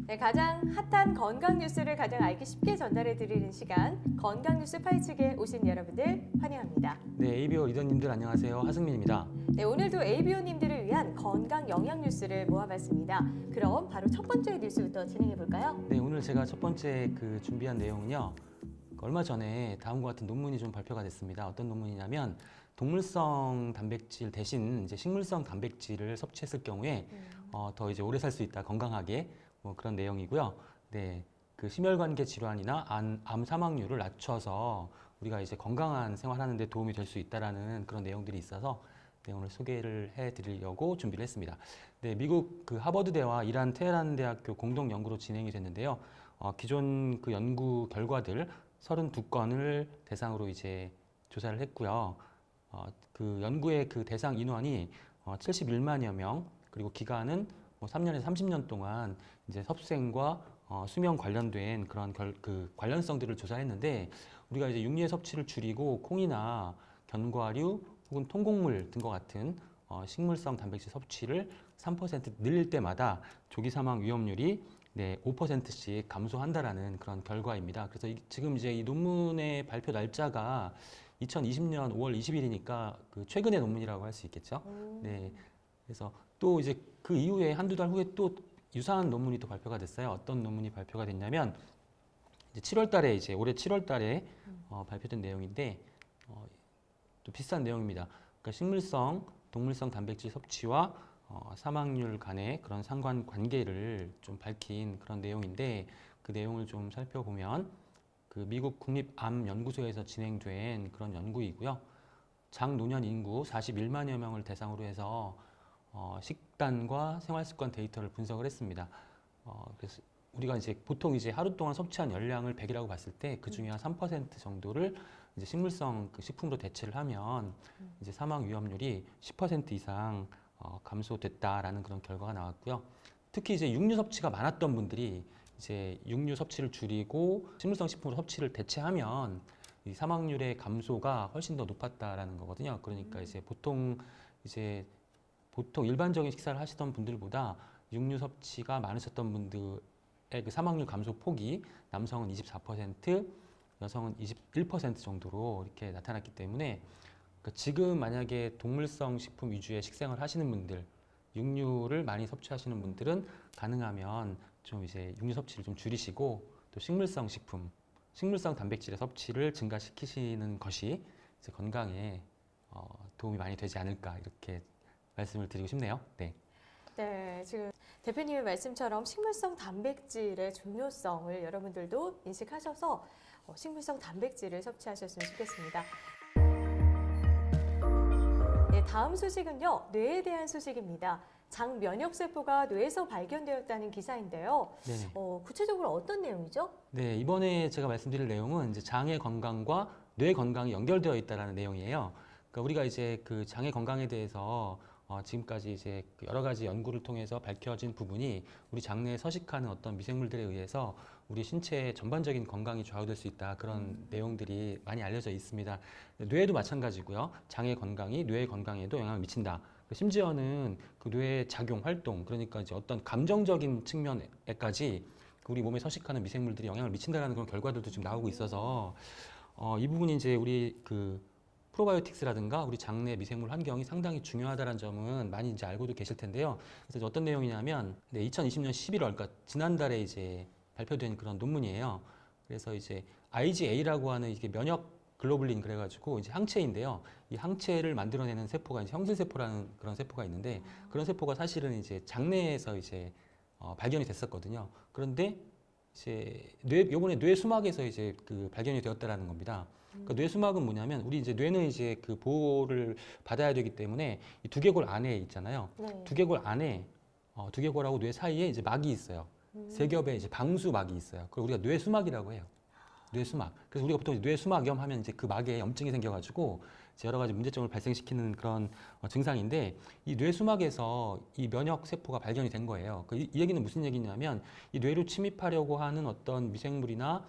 네, 가장 핫한 건강 뉴스를 가장 알기 쉽게 전달해 드리는 시간 건강 뉴스 파헤치기에 오신 여러분들 환영합니다. 네, ABO 리더님들 안녕하세요. 하승민입니다. 네, 오늘도 ABO님들을 위한 건강 영양 뉴스를 모아봤습니다. 그럼 바로 첫 번째 뉴스부터 진행해 볼까요? 네, 오늘 제가 첫 번째 준비한 내용은요. 얼마 전에 다음과 같은 논문이 좀 발표가 됐습니다. 어떤 논문이냐면 동물성 단백질 대신 이제 식물성 단백질을 섭취했을 경우에 더 이제 오래 살 수 있다, 건강하게 뭐 그런 내용이고요. 네, 그 심혈관계 질환이나 암 사망률을 낮춰서 우리가 이제 건강한 생활하는 데 도움이 될 수 있다라는 그런 내용들이 있어서 네, 오늘 소개를 해드리려고 준비를 했습니다. 네, 미국 그 하버드대와 이란 테헤란 대학교 공동 연구로 진행이 됐는데요. 기존 그 연구 결과들 32건을 대상으로 이제 조사를 했고요. 그 연구의 그 대상 인원이 71만여 명, 그리고 기간은 뭐 3년에서 30년 동안 이제 섭생과 수명 관련된 그런 관련성들을 조사했는데, 우리가 이제 육류의 섭취를 줄이고 콩이나 견과류 혹은 통곡물 등과 같은 식물성 단백질 섭취를 3% 늘릴 때마다 조기 사망 위험률이 5%씩 감소한다라는 그런 결과입니다. 그래서 지금 이제 이 논문의 발표 날짜가 2020년 5월 20일이니까 그 최근의 논문이라고 할 수 있겠죠. 네. 그래서 또 이제 그 이후에 한두 달 후에 또 유사한 논문이 또 발표가 됐어요. 어떤 논문이 발표가 됐냐면 이제 7월 달에 이제 올해 7월 달에 발표된 내용인데 또 비슷한 내용입니다. 그러니까 식물성, 동물성 단백질 섭취와 사망률 간의 그런 상관관계를 좀 밝힌 그런 내용인데, 그 내용을 좀 살펴보면 그 미국 국립암연구소에서 진행된 그런 연구이고요. 장노년 인구 41만여 명을 대상으로 해서 식단과 생활습관 데이터를 분석을 했습니다. 그래서 우리가 이제 보통 이제 하루 동안 섭취한 열량을 100이라고 봤을 때 그 중에 한 3% 정도를 이제 식물성 그 식품으로 대체를 하면 이제 사망 위험률이 10% 이상 감소됐다라는 그런 결과가 나왔고요. 특히 이제 육류 섭취가 많았던 분들이 이제 육류 섭취를 줄이고 식물성 식품으로 섭취를 대체하면 이 사망률의 감소가 훨씬 더 높았다라는 거거든요. 그러니까 이제 보통 일반적인 식사를 하시던 분들보다 육류 섭취가 많으셨던 분들의 그 사망률 감소 폭이 남성은 24%, 여성은 21% 정도로 이렇게 나타났기 때문에 지금 만약에 동물성 식품 위주의 식생활 하시는 분들, 육류를 많이 섭취하시는 분들은 가능하면 좀 이제 육류 섭취를 좀 줄이시고 또 식물성 식품, 식물성 단백질의 섭취를 증가시키시는 것이 이제 건강에 도움이 많이 되지 않을까 이렇게 말씀을 드리고 싶네요. 네. 네, 지금 대표님의 말씀처럼 식물성 단백질의 중요성을 여러분들도 인식하셔서 식물성 단백질을 섭취하셨으면 좋겠습니다. 네, 다음 소식은요, 뇌에 대한 소식입니다. 장 면역세포가 뇌에서 발견되었다는 기사인데요. 네네. 구체적으로 어떤 내용이죠? 네, 이번에 제가 말씀드릴 내용은 이제 장의 건강과 뇌 건강이 연결되어 있다는 내용이에요. 그러니까 우리가 이제 그 장의 건강에 대해서 지금까지 이제 여러 가지 연구를 통해서 밝혀진 부분이 우리 장내에 서식하는 어떤 미생물들에 의해서 우리 신체의 전반적인 건강이 좌우될 수 있다, 그런 내용들이 많이 알려져 있습니다. 뇌도 마찬가지고요. 장의 건강이 뇌의 건강에도 영향을 미친다. 심지어는 그 뇌의 작용, 활동, 그러니까 이제 어떤 감정적인 측면에까지 우리 몸에 서식하는 미생물들이 영향을 미친다라는 그런 결과들도 지금 나오고 있어서 이 부분이 이제 우리 그 프로바이오틱스라든가 우리 장내 미생물 환경이 상당히 중요하다는 점은 많이 이제 알고도 계실 텐데요. 그래서 어떤 내용이냐면 2020년 11월, 그러니까 지난달에 이제 발표된 그런 논문이에요. 그래서 이제 IgA라고 하는 이게 면역 글로불린 그래가지고 이제 항체인데요. 이 항체를 만들어내는 세포가 이제 형질세포라는 그런 세포가 있는데, 그런 세포가 사실은 이제 장내에서 이제 발견이 됐었거든요. 그런데 이제 요번에 뇌 수막에서 이제 그 발견이 되었다라는 겁니다. 그러니까 뇌 수막은 뭐냐면 우리 이제 뇌는 이제 그 보호를 받아야 되기 때문에 이 두개골 안에 있잖아요. 네. 두개골 안에 두개골하고 뇌 사이에 이제 막이 있어요. 세 겹의 이제 방수막이 있어요. 그걸 우리가 뇌 수막이라고 해요. 뇌 수막. 그래서 우리가 보통 뇌 수막염 하면 이제 그 막에 염증이 생겨가지고 이제 여러 가지 문제점을 발생시키는 그런 증상인데, 이 뇌 수막에서 이 면역 세포가 발견이 된 거예요. 이 얘기는 무슨 얘기냐면 이 뇌로 침입하려고 하는 어떤 미생물이나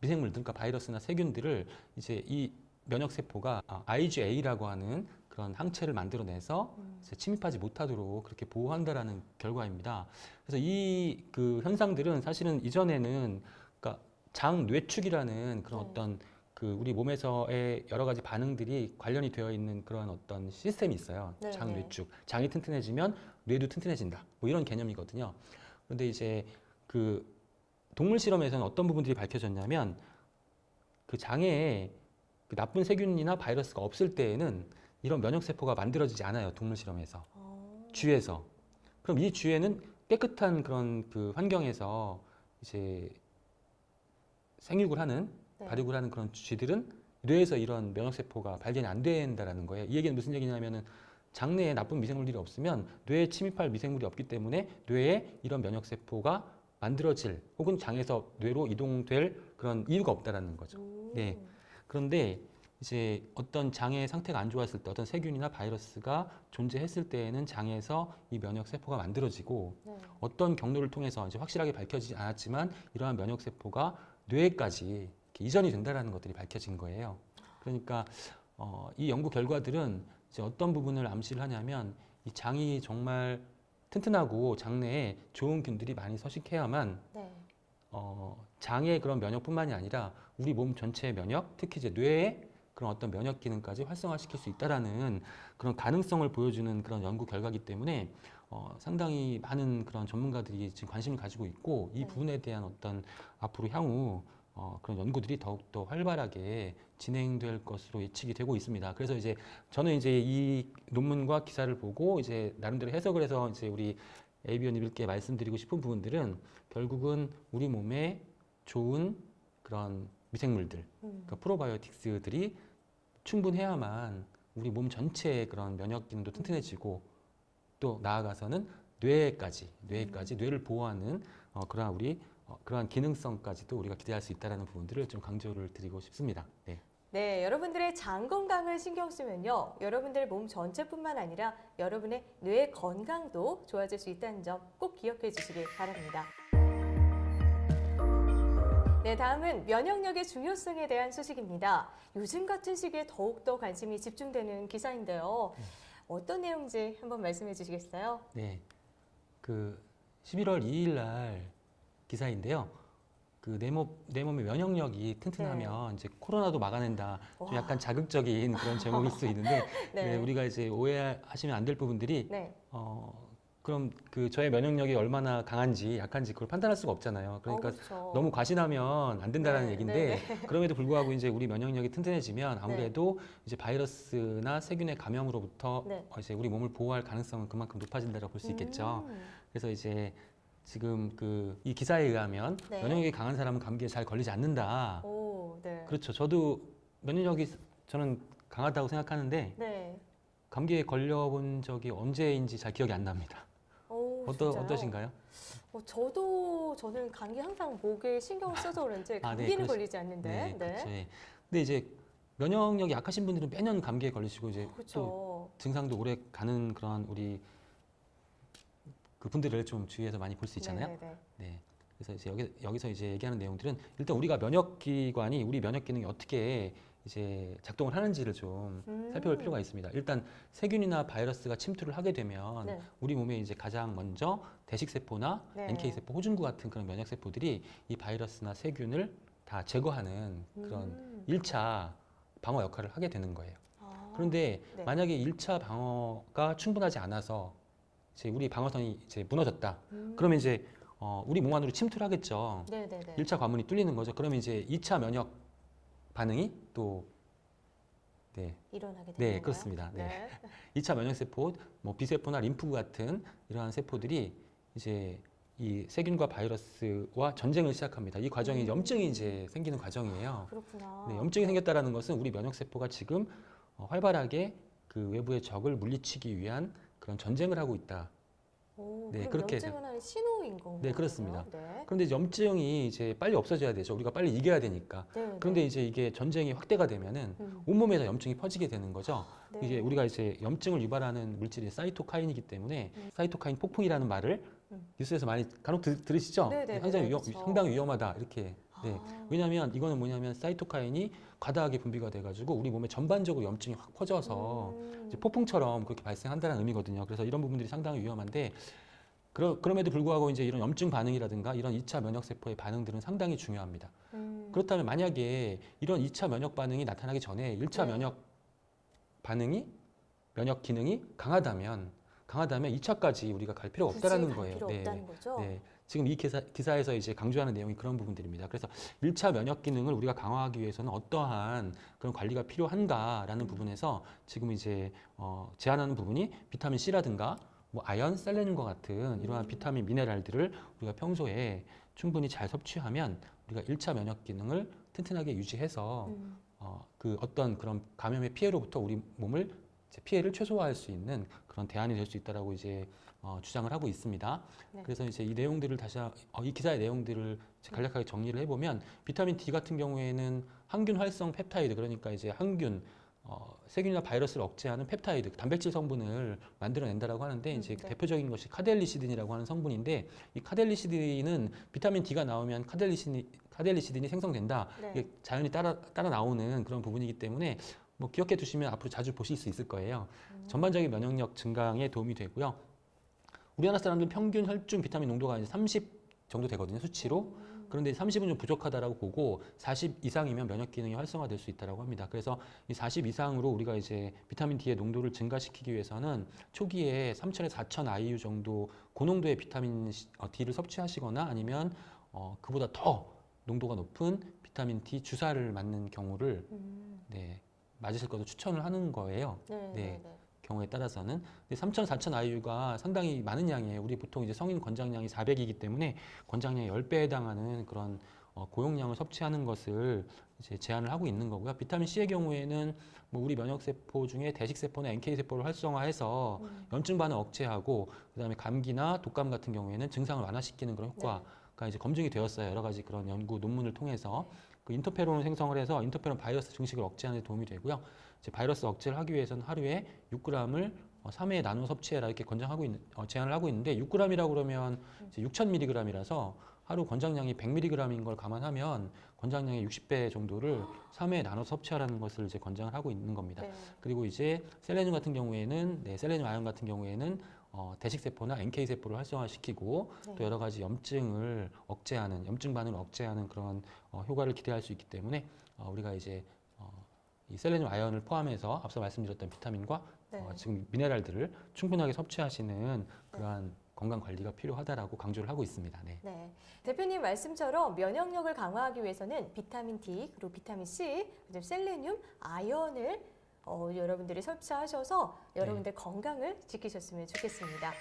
미생물들, 그러니까 바이러스나 세균들을 이제 이 면역 세포가 IgA라고 하는 그런 항체를 만들어내서 이제 침입하지 못하도록 그렇게 보호한다라는 결과입니다. 그래서 이 그 현상들은 사실은 이전에는 그러니까 장뇌축이라는 그런 네. 어떤 그 우리 몸에서의 여러 가지 반응들이 관련이 되어 있는 그런 어떤 시스템이 있어요. 네, 장뇌축. 장이 튼튼해지면 뇌도 튼튼해진다. 뭐 이런 개념이거든요. 그런데 이제 그 동물 실험에서는 어떤 부분들이 밝혀졌냐면 그 장에 그 나쁜 세균이나 바이러스가 없을 때에는 이런 면역 세포가 만들어지지 않아요. 동물 실험에서. 쥐에서. 그럼 이 쥐에는 깨끗한 그런 그 환경에서 이제 생육을 하는 네. 발육을 하는 그런 쥐들은 뇌에서 이런 면역 세포가 발견이 안 된다라는 거예요. 이 얘기는 무슨 얘기냐면은 장내에 나쁜 미생물들이 없으면 뇌에 침입할 미생물이 없기 때문에 뇌에 이런 면역 세포가 만들어질 혹은 장에서 뇌로 이동될 그런 이유가 없다라는 거죠. 네. 그런데 이제 어떤 장의 상태가 안 좋았을 때 어떤 세균이나 바이러스가 존재했을 때에는 장에서 이 면역 세포가 만들어지고 네. 어떤 경로를 통해서 이제 확실하게 밝혀지지 않았지만 이러한 면역 세포가 뇌까지 이렇게 이전이 된다라는 것들이 밝혀진 거예요. 그러니까 이 연구 결과들은 이제 어떤 부분을 암시를 하냐면 이 장이 정말 튼튼하고 장내에 좋은 균들이 많이 서식해야만 네. 장의 그런 면역뿐만이 아니라 우리 몸 전체의 면역, 특히 이제 뇌의 그런 어떤 면역 기능까지 활성화시킬 수 있다라는 그런 가능성을 보여주는 그런 연구 결과이기 때문에 상당히 많은 그런 전문가들이 지금 관심을 가지고 있고 이 네. 부분에 대한 어떤 앞으로 향후 그런 연구들이 더욱더 활발하게 진행될 것으로 예측이 되고 있습니다. 그래서 이제 저는 이제 이 논문과 기사를 보고 이제 나름대로 해석을 해서 이제 우리 AB원님들께 말씀드리고 싶은 부분들은 결국은 우리 몸에 좋은 그런 미생물들, 그러니까 프로바이오틱스들이 충분해야만 우리 몸 전체의 그런 면역 기능도 튼튼해지고 또 나아가서는 뇌까지 뇌를 보호하는 그러한 우리 그러한 기능성까지도 우리가 기대할 수 있다는 부분들을 좀 강조를 드리고 싶습니다. 네. 네, 여러분들의 장 건강을 신경 쓰면요. 여러분들 몸 전체뿐만 아니라 여러분의 뇌 건강도 좋아질 수 있다는 점 꼭 기억해 주시길 바랍니다. 네, 다음은 면역력의 중요성에 대한 소식입니다. 요즘 같은 시기에 더욱더 관심이 집중되는 기사인데요. 어떤 내용인지 한번 말씀해 주시겠어요? 네. 그 11월 2일 날 기사인데요. 그 내 몸의 면역력이 튼튼하면 이제 코로나도 막아낸다. 좀 와. 약간 자극적인 그런 제목일 수 있는데 네. 네, 우리가 이제 오해하시면 안 될 부분들이 네. 그럼 그 저의 면역력이 얼마나 강한지 약한지 그걸 판단할 수가 없잖아요. 그러니까 그렇죠. 너무 과신하면 안 된다라는 네, 얘기인데 그럼에도 불구하고 이제 우리 면역력이 튼튼해지면 아무래도 이제 바이러스나 세균의 감염으로부터 네. 이제 우리 몸을 보호할 가능성은 그만큼 높아진다고 볼 수 있겠죠. 그래서 이제 지금 그 이 기사에 의하면 네. 면역력이 강한 사람은 감기에 잘 걸리지 않는다. 오, 네. 그렇죠. 저도 면역력이 저는 강하다고 생각하는데 네. 감기에 걸려본 적이 언제인지 잘 기억이 안 납니다. 오, 진짜요? 어떠신가요? 저는 감기 항상 목에 신경 써서 그런지 아, 네, 감기는 걸리지 않는데. 그렇죠. 예. 근데 이제 면역력이 약하신 분들은 매년 감기에 걸리시고 이제 또 그렇죠. 증상도 오래 가는 그런 우리 그 분들을 좀 주위에서 많이 볼 수 있잖아요. 네네네. 네. 그래서 이제 여기서 이제 얘기하는 내용들은 일단 우리가 면역기관이 우리 면역 기능이 어떻게 이제 작동을 하는지를 좀 살펴볼 필요가 있습니다. 일단 세균이나 바이러스가 침투를 하게 되면 네. 우리 몸에 이제 가장 먼저 대식세포나 네. NK세포, 호중구 같은 그런 면역세포들이 이 바이러스나 세균을 다 제거하는 그런 1차 방어 역할을 하게 되는 거예요. 그런데 네. 만약에 1차 방어가 충분하지 않아서 이제 우리 방어선이 이제 무너졌다. 그러면 이제 우리 몸 안으로 침투를 하겠죠. 네네네. 1차 관문이 뚫리는 거죠. 그러면 이제 2차 면역 반응이 또 네, 일어나게 되는 네, 건가요? 그렇습니다. 네. 2차 면역세포, 뭐 B세포나 림프 같은 이러한 세포들이 이제 이 세균과 바이러스와 전쟁을 시작합니다. 이 과정이 염증이 이제 생기는 과정이에요. 그렇구나. 네, 염증이 생겼다라는 것은 우리 면역세포가 지금 활발하게 그 외부의 적을 물리치기 위한 그런 전쟁을 하고 있다. 오, 네, 그럼 그렇게 염증은 하는 신호인 건가요? 네, 그렇습니다. 네. 그런데 이제 염증이 이제 빨리 없어져야 되죠. 우리가 빨리 이겨야 되니까. 네, 그런데 이제 이게 전쟁이 확대가 되면은 온몸에서 염증이 퍼지게 되는 거죠. 네. 이게 우리가 이제 염증을 유발하는 물질이 사이토카인이기 때문에 사이토카인 폭풍이라는 말을 뉴스에서 많이 간혹 들으시죠? 네, 네, 상당히 네, 그렇죠. 상당히 위험하다 이렇게 네. 왜냐하면 이거는 뭐냐면 사이토카인이 과다하게 분비가 돼가지고 우리 몸에 전반적으로 염증이 확 퍼져서 이제 폭풍처럼 그렇게 발생한다는 의미거든요. 그래서 이런 부분들이 상당히 위험한데 그럼에도 불구하고 이제 이런 염증 반응이라든가 이런 2차 면역 세포의 반응들은 상당히 중요합니다. 그렇다면 만약에 이런 2차 면역 반응이 나타나기 전에 1차 네. 면역 기능이 강하다면 2차까지 우리가 갈 필요가 없다라는 거예요. 필요 없다는 거죠. 네. 지금 이 기사에서 이제 강조하는 내용이 그런 부분들입니다. 그래서 1차 면역 기능을 우리가 강화하기 위해서는 어떠한 그런 관리가 필요한가라는 부분에서 지금 이제 제안하는 부분이 비타민 C라든가 뭐 아연, 셀레늄과 같은 이러한 비타민 미네랄들을 우리가 평소에 충분히 잘 섭취하면 우리가 1차 면역 기능을 튼튼하게 유지해서 그 어떤 그런 감염의 피해로부터 우리 몸을 이제 피해를 최소화할 수 있는 그런 대안이 될 수 있다라고 이제 주장을 하고 있습니다. 네. 그래서 이제 이 내용들을 이 기사의 내용들을 이제 간략하게 정리를 해보면 비타민 D 같은 경우에는 항균 활성 펩타이드, 그러니까 이제 항균 세균이나 바이러스를 억제하는 펩타이드, 단백질 성분을 만들어낸다라고 하는데 이제 네. 대표적인 것이 카델리시딘이라고 하는 성분인데 이 카델리시딘은 비타민 D가 나오면 카델리시딘이 생성된다. 네. 이게 자연히 따라 나오는 그런 부분이기 때문에 뭐 기억해 두시면 앞으로 자주 보실 수 있을 거예요. 전반적인 면역력 증강에 도움이 되고요. 우리나라 사람들 평균 혈중 비타민 농도가 이제 30 정도 되거든요, 수치로. 그런데 30은 좀 부족하다라고 보고 40 이상이면 면역 기능이 활성화될 수 있다라고 합니다. 그래서 이 40 이상으로 우리가 이제 비타민 D의 농도를 증가시키기 위해서는 초기에 3,000에서 4,000 IU 정도 고농도의 비타민 D를 섭취하시거나 아니면 그보다 더 농도가 높은 비타민 D 주사를 맞는 경우를 네, 맞으실 것을 추천을 하는 거예요. 네. 경우에 따라서는. 근데 3,000, 4,000 IU가 상당히 많은 양이에요. 우리 보통 이제 성인 권장량이 400이기 때문에 권장량의 10배에 해당하는 그런 고용량을 섭취하는 것을 이제 제한을 하고 있는 거고요. 비타민 C의 경우에는 뭐 우리 면역 세포 중에 대식 세포나 NK 세포를 활성화해서 염증 반응 억제하고 그다음에 감기나 독감 같은 경우에는 증상을 완화시키는 그런 효과가 이제 검증이 되었어요. 여러 가지 그런 연구 논문을 통해서. 그 인터페론을 생성을 해서 인터페론 바이러스 증식을 억제하는 데 도움이 되고요. 이제 바이러스 억제를 하기 위해서는 하루에 6g을 3회에 나눠 섭취해라 이렇게 제안을 하고 있는데 6g이라고 그러면 이제 6,000mg이라서 하루 권장량이 100mg인 걸 감안하면 권장량의 60배 정도를 3회에 나눠 섭취하라는 것을 이제 권장을 하고 있는 겁니다. 네. 그리고 이제 셀레늄 같은 경우에는 셀레늄 아연 같은 경우에는 대식 세포나 NK 세포를 활성화시키고 또 여러 가지 염증 반응을 억제하는 그런 효과를 기대할 수 있기 때문에 우리가 이제 이 셀레늄 아연을 포함해서 앞서 말씀드렸던 비타민과 지금 미네랄들을 충분하게 섭취하시는 그러한 건강 관리가 필요하다라고 강조를 하고 있습니다. 네. 네. 대표님 말씀처럼 면역력을 강화하기 위해서는 비타민 D, 그리고 비타민 C, 그리고 셀레늄, 아연을 여러분들이 섭취하셔서 여러분들 건강을 지키셨으면 좋겠습니다.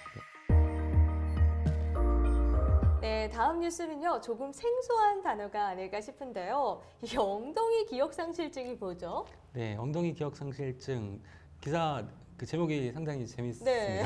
네, 다음 뉴스는요. 조금 생소한 단어가 아닐까 싶은데요. 이 엉덩이 기억상실증이 뭐죠? 네, 엉덩이 기억상실증 기사 그 제목이 상당히 재밌습니다. 네.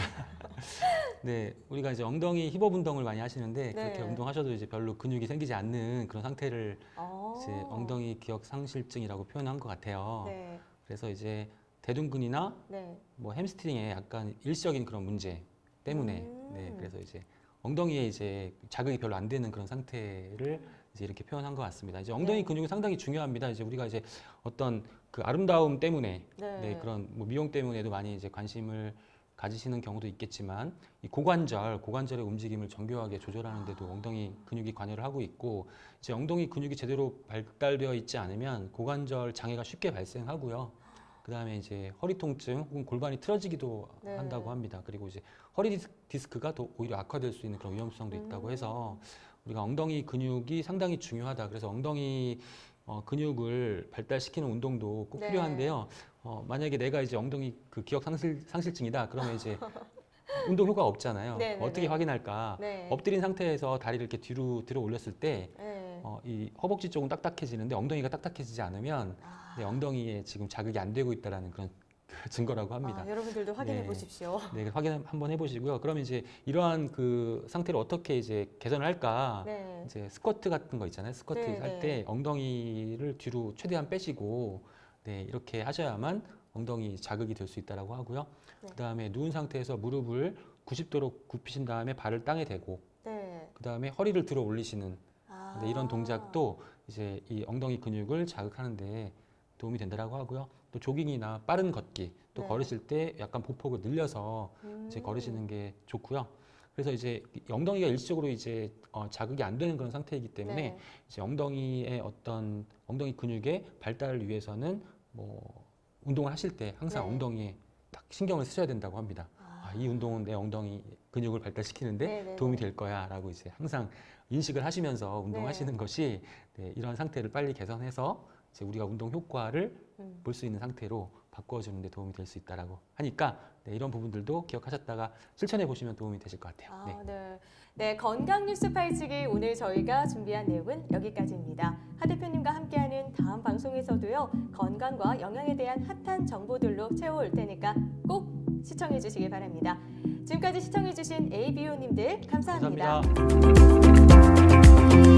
네, 우리가 이제 엉덩이 힙업 운동을 많이 하시는데 네. 그렇게 운동하셔도 이제 별로 근육이 생기지 않는 그런 상태를 이제 어. 엉덩이 기억상실증이라고 표현한 것 같아요. 네. 그래서 이제 대둔근이나 네. 뭐 햄스트링에 약간 일시적인 그런 문제 때문에 네, 그래서 이제 엉덩이에 이제 자극이 별로 안 되는 그런 상태를 이제 이렇게 표현한 것 같습니다. 이제 엉덩이 네. 근육이 상당히 중요합니다. 이제 우리가 이제 어떤 그 아름다움 때문에 네. 그런 뭐 미용 때문에도 많이 이제 관심을 가지시는 경우도 있겠지만 이 고관절의 움직임을 정교하게 조절하는 데도 엉덩이 근육이 관여를 하고 있고 이제 엉덩이 근육이 제대로 발달되어 있지 않으면 고관절 장애가 쉽게 발생하고요. 그다음에 이제 허리 통증 혹은 골반이 틀어지기도 네. 한다고 합니다. 그리고 이제 허리 디스크가 더 오히려 악화될 수 있는 그런 위험성도 있다고 해서 우리가 엉덩이 근육이 상당히 중요하다. 그래서 엉덩이 근육을 발달시키는 운동도 꼭 네. 필요한데요. 만약에 내가 이제 엉덩이 그 기억 상실증이다. 그러면 이제 운동 효과가 없잖아요. 네, 네, 어떻게 네. 확인할까? 네. 엎드린 상태에서 다리를 이렇게 뒤로 들어 올렸을 때 네. 이 허벅지 쪽은 딱딱해지는데 엉덩이가 딱딱해지지 않으면 내 엉덩이에 지금 자극이 안 되고 있다라는 그런 증거라고 합니다. 여러분들도 확인해 네. 보십시오. 네, 확인 한번 해보시고요. 그러면 이제 이러한 그 상태를 어떻게 이제 개선을 할까? 네. 이제 스쿼트 같은 거 있잖아요. 스쿼트 네, 할 때 엉덩이를 뒤로 최대한 빼시고, 네, 이렇게 하셔야만 엉덩이 자극이 될 수 있다라고 하고요. 네. 그 다음에 누운 상태에서 무릎을 90도로 굽히신 다음에 발을 땅에 대고, 네. 그 다음에 허리를 들어 올리시는 근데 이런 동작도 이제 이 엉덩이 근육을 자극하는데 도움이 된다라고 하고요. 또 조깅이나 빠른 걷기, 또 네. 걸으실 때 약간 보폭을 늘려서 이제 걸으시는 게 좋고요. 그래서 이제 이 엉덩이가 일시적으로 이제 자극이 안 되는 그런 상태이기 때문에 네. 이제 엉덩이의 어떤 엉덩이 근육의 발달을 위해서는 뭐 운동을 하실 때 항상 네. 엉덩이에 딱 신경을 쓰셔야 된다고 합니다. 이 운동은 내 엉덩이 근육을 발달시키는데 네네네. 도움이 될 거야라고 이제 항상 인식을 하시면서 운동하시는 것이 네, 이런 상태를 빨리 개선해서 이제 우리가 운동 효과를 볼 수 있는 상태로 바꿔주는 데 도움이 될 수 있다라고 하니까 네, 이런 부분들도 기억하셨다가 실천해 보시면 도움이 되실 것 같아요. 아, 네. 네. 네, 건강 뉴스 파헤치기 오늘 저희가 준비한 내용은 여기까지입니다. 하 대표님과 함께하는 다음 방송에서도요, 건강과 영양에 대한 핫한 정보들로 채워올 테니까 꼭 시청해 주시기 바랍니다. 지금까지 시청해 주신 ABO님들 감사합니다. 감사합니다.